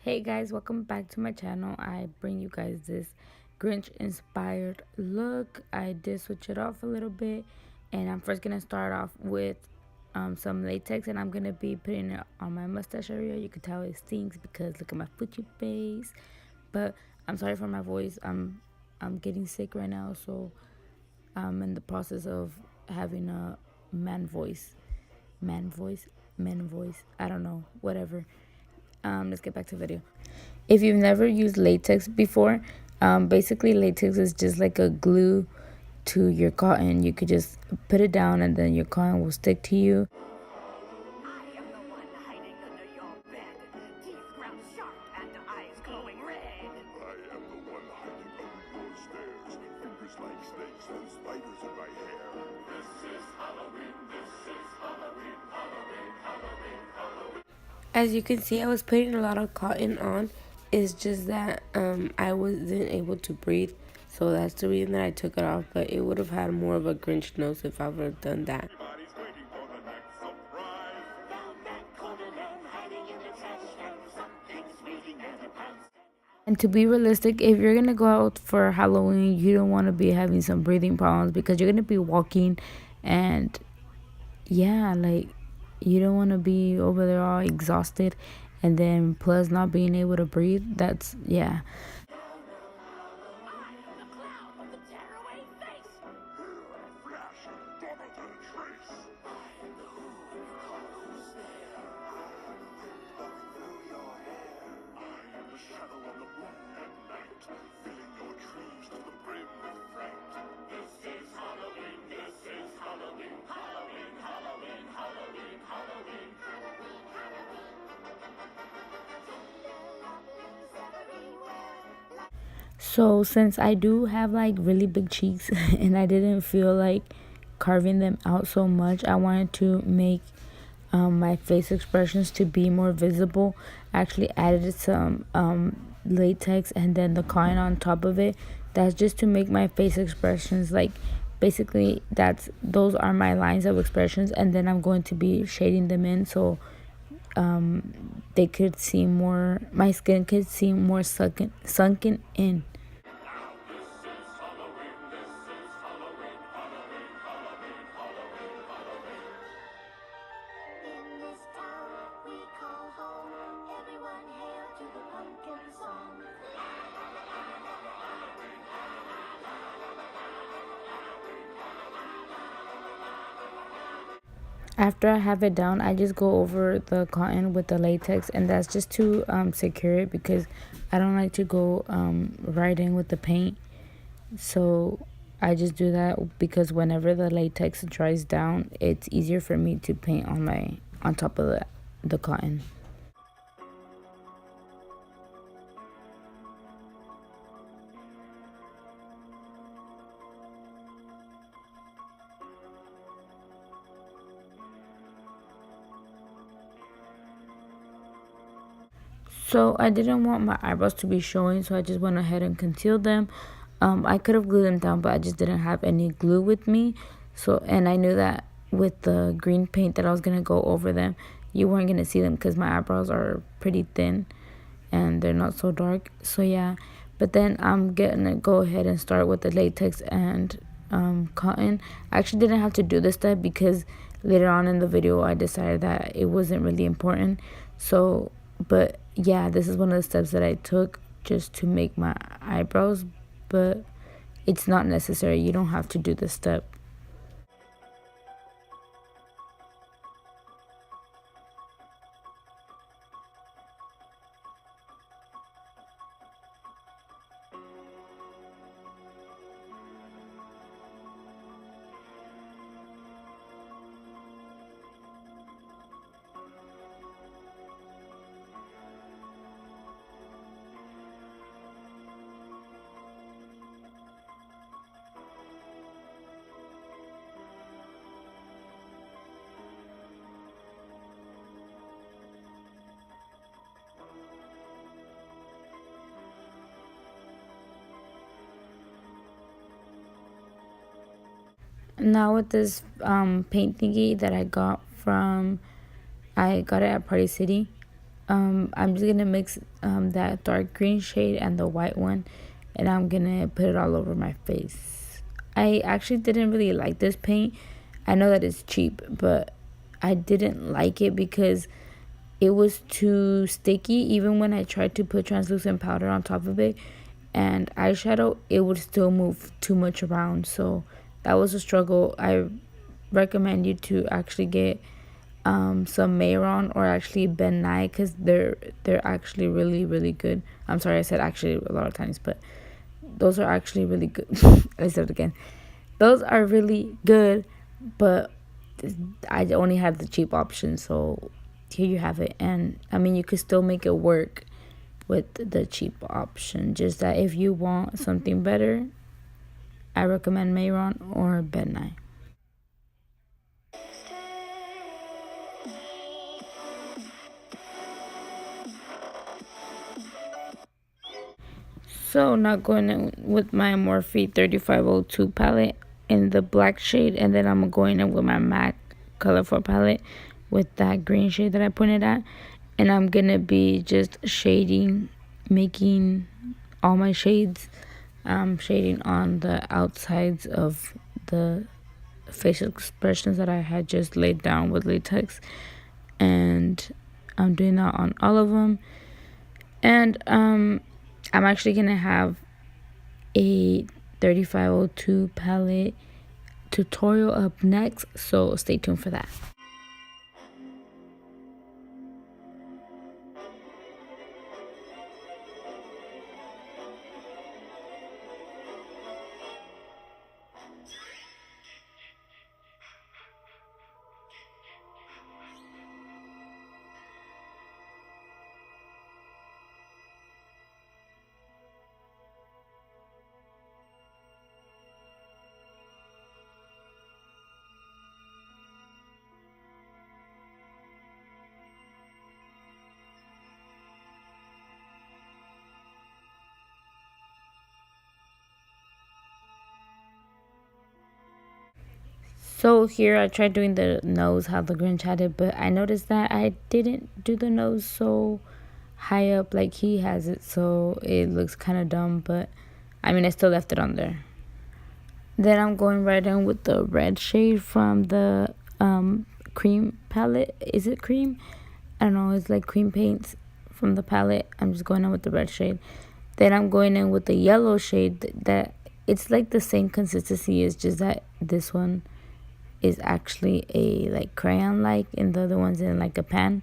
Hey guys, welcome back to my channel. I bring you guys this Grinch inspired look. I did switch it off a little bit, and I'm first gonna start off with some latex, and I'm gonna be putting it on my mustache area. You can tell it stinks because look at my footy face. But I'm sorry for my voice. I'm getting sick right now, so I'm in the process of having a man voice, men voice. I don't know, whatever. Let's get back to the video. If you've never used latex before, basically latex is just like a glue to your cotton. You could just put it down and then your cotton will stick to you. As you can see, I was putting a lot of cotton on. It's just that I wasn't able to breathe. So that's the reason that I took it off. But it would have had more of a Grinch nose if I would have done that. And to be realistic, if you're going to go out for Halloween, you don't want to be having some breathing problems because you're going to be walking and yeah, like you don't want to be over there all exhausted and then plus not being able to breathe. That's, yeah. So since I do have like really big cheeks and I didn't feel like carving them out so much, I wanted to make my face expressions to be more visible. I actually added some latex and then the cotton on top of it. That's just to make my face expressions like basically those are my lines of expressions, and then I'm going to be shading them in so they could seem more, my skin could seem more sunken in. After I have it down, I just go over the cotton with the latex, and that's just to secure it because I don't like to go right in with the paint. So I just do that because whenever the latex dries down, it's easier for me to paint on top of the cotton. So I didn't want my eyebrows to be showing, so I just went ahead and concealed them. I could have glued them down, but I just didn't have any glue with me. So, and I knew that with the green paint that I was going to go over them, you weren't going to see them because my eyebrows are pretty thin and they're not so dark. So yeah, but then I'm going to go ahead and start with the latex and cotton. I actually didn't have to do this step because later on in the video I decided that it wasn't really important. So, but yeah, this is one of the steps that I took just to make my eyebrows, but it's not necessary. You don't have to do this step. Now with this paint thingy that I got it at Party City. I'm just gonna mix that dark green shade and the white one, and I'm gonna put it all over my face. I actually didn't really like this paint. I know that it's cheap, but I didn't like it because it was too sticky. Even when I tried to put translucent powder on top of it and eyeshadow, it would still move too much around. So that was a struggle. I recommend you to actually get some Mayron or actually Ben Nye, because they're actually really good. I'm sorry I said actually a lot of times, but those are actually really good. I said it again. Those are really good, but I only had the cheap option, so here you have it. And I mean, you could still make it work with the cheap option. Just that if you want something better, I recommend Mayron or Ben Nye. So now going in with my Morphe 3502 palette in the black shade, and then I'm going in with my MAC colorful palette with that green shade that I pointed at, and I'm gonna be just shading, making all my shades, shading on the outsides of the facial expressions that I had just laid down with latex, and I'm doing that on all of them. And I'm actually gonna have a 3502 palette tutorial up next, so stay tuned for that. So here I tried doing the nose how the Grinch had it, but I noticed that I didn't do the nose so high up like he has it, so it looks kind of dumb, but I mean I still left it on there. Then I'm going right in with the red shade from the cream palette. Is it cream? I don't know, it's like cream paints from the palette. I'm just going in with the red shade. Then I'm going in with the yellow shade that it's like the same consistency, it's just that this one is actually a like crayon like, and the other one's in like a pan.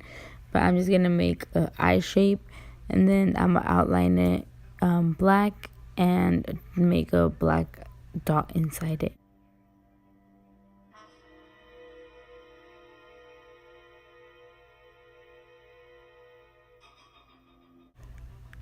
But I'm just gonna make a eye shape, and then I'm gonna outline it black and make a black dot inside it.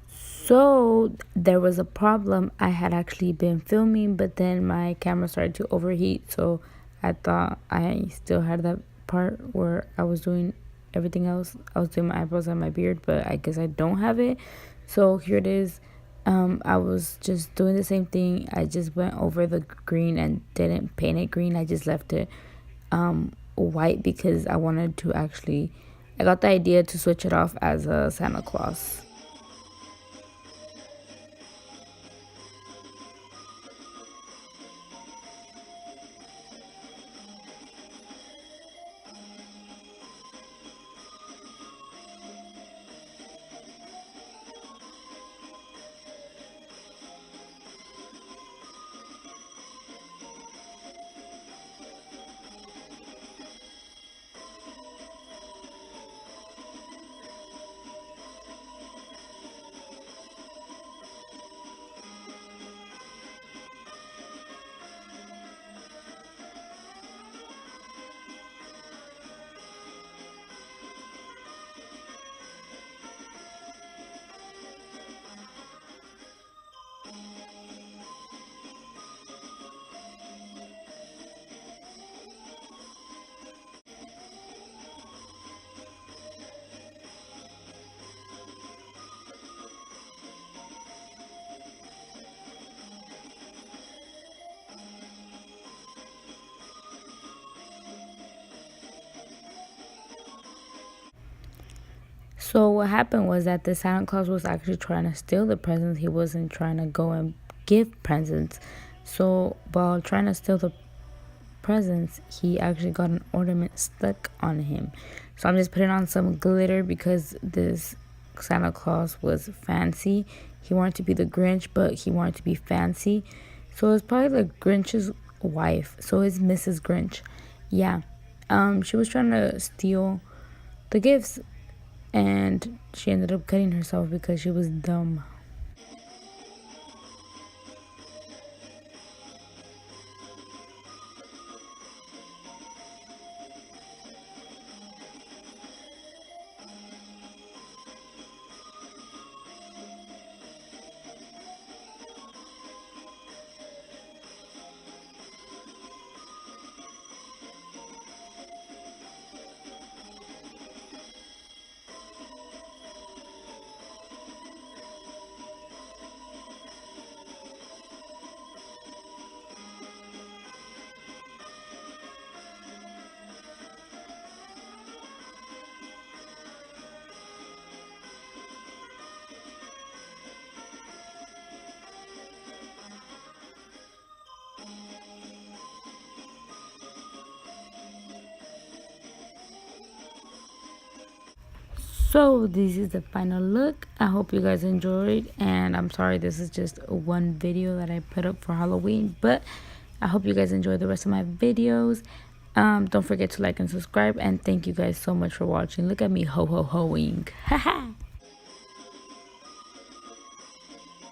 So there was a problem. I had actually been filming, but then my camera started to overheat, so I thought I still had that part where I was doing everything else. I was doing my eyebrows and my beard, but I guess I don't have it. So here it is. I was just doing the same thing. I just went over the green and didn't paint it green. I just left it white because I wanted to actually, I got the idea to switch it off as a Santa Claus. So what happened was that the Santa Claus was actually trying to steal the presents. He wasn't trying to go and give presents. So while trying to steal the presents, he actually got an ornament stuck on him. So I'm just putting on some glitter because this Santa Claus was fancy. He wanted to be the Grinch, but he wanted to be fancy. So it's probably the Grinch's wife. So it's Mrs. Grinch. Yeah. She was trying to steal the gifts, and she ended up cutting herself because she was dumb. So this is the final look. I hope you guys enjoyed, and I'm sorry this is just one video that I put up for Halloween, but I hope you guys enjoy the rest of my videos. Don't forget to like and subscribe, and thank you guys so much for watching. Look at me ho ho hoing. Haha.